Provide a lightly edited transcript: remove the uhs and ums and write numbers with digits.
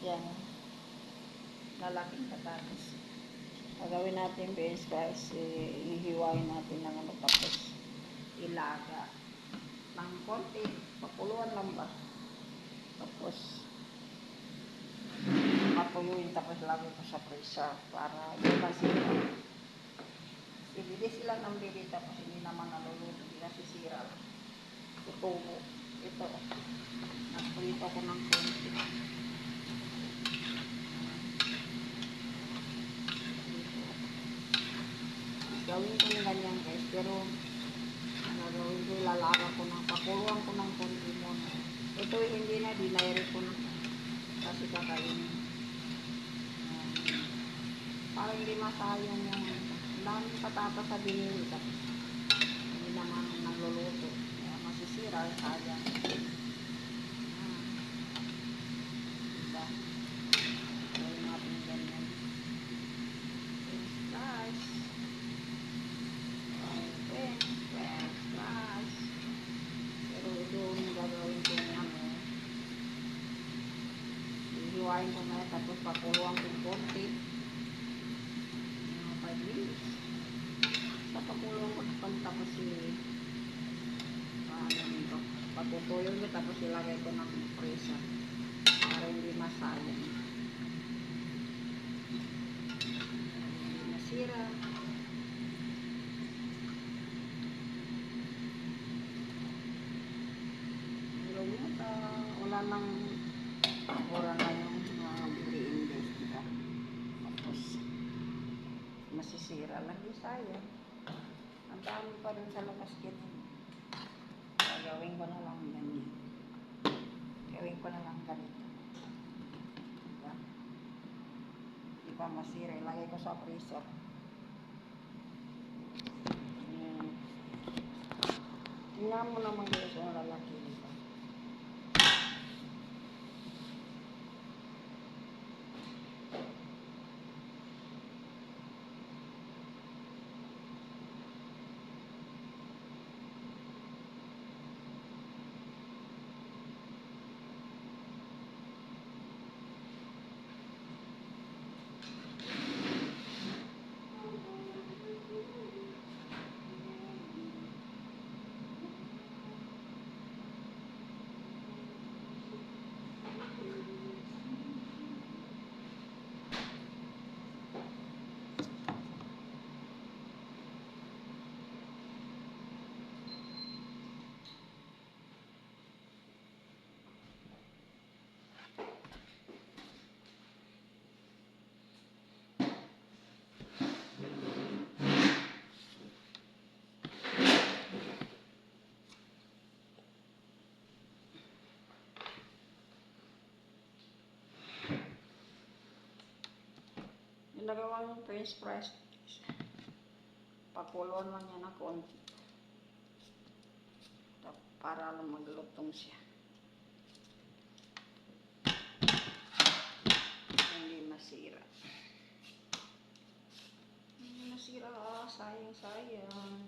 Yan. Lalaking patatas. Gagawin natin beans guys. Ihiwain natin ng ano tapos ilaga. Ng konti. Pakuluan lang ba? Tapos papuyuin tapos lagay ko sa presa para yung masira. Ibili sila ng bili tapos hindi naman naluluto. Hindi nasisira. Tutubo. Ito. Nagprito ko ng konti. Gawin ko ng ganyan guys. Pero gagawin ko, ilalaga ko ng pakuluan ko ng konti muna. Ito hindi na, dinayari ko na. Kasi kakainin. Para hindi masayang yung daming patatas sa binili. Hindi naman nagluluto. Masisira, sayang. Diba? Gawin natin ganyan. Guys. Pero ito yung gagawin ko ng ano. Ihiwain ko na tapos pakuluan ko yung konti. 5 minutes. Sa pakuluan ko tapos patutuyo ko tapos ilagay ko ng presa para hindi masayang. Hindi masira. Wala nang mura na yung mga biliin guys, diba? Tapos masisira lang yung sayang. Ang dami pa rin sa labas kinin. Gawin ko na lang ganyan. Gawin ko na lang ganito. Diba? Di pa masira. Ilagay ko sa freezer. Tingnan mo naman guys yung lalaki nito. Nagawa yung french fries. Pakuloan lang yan na konti. Para lang maglutong siya. Hindi masira. Hindi masira. Sayang.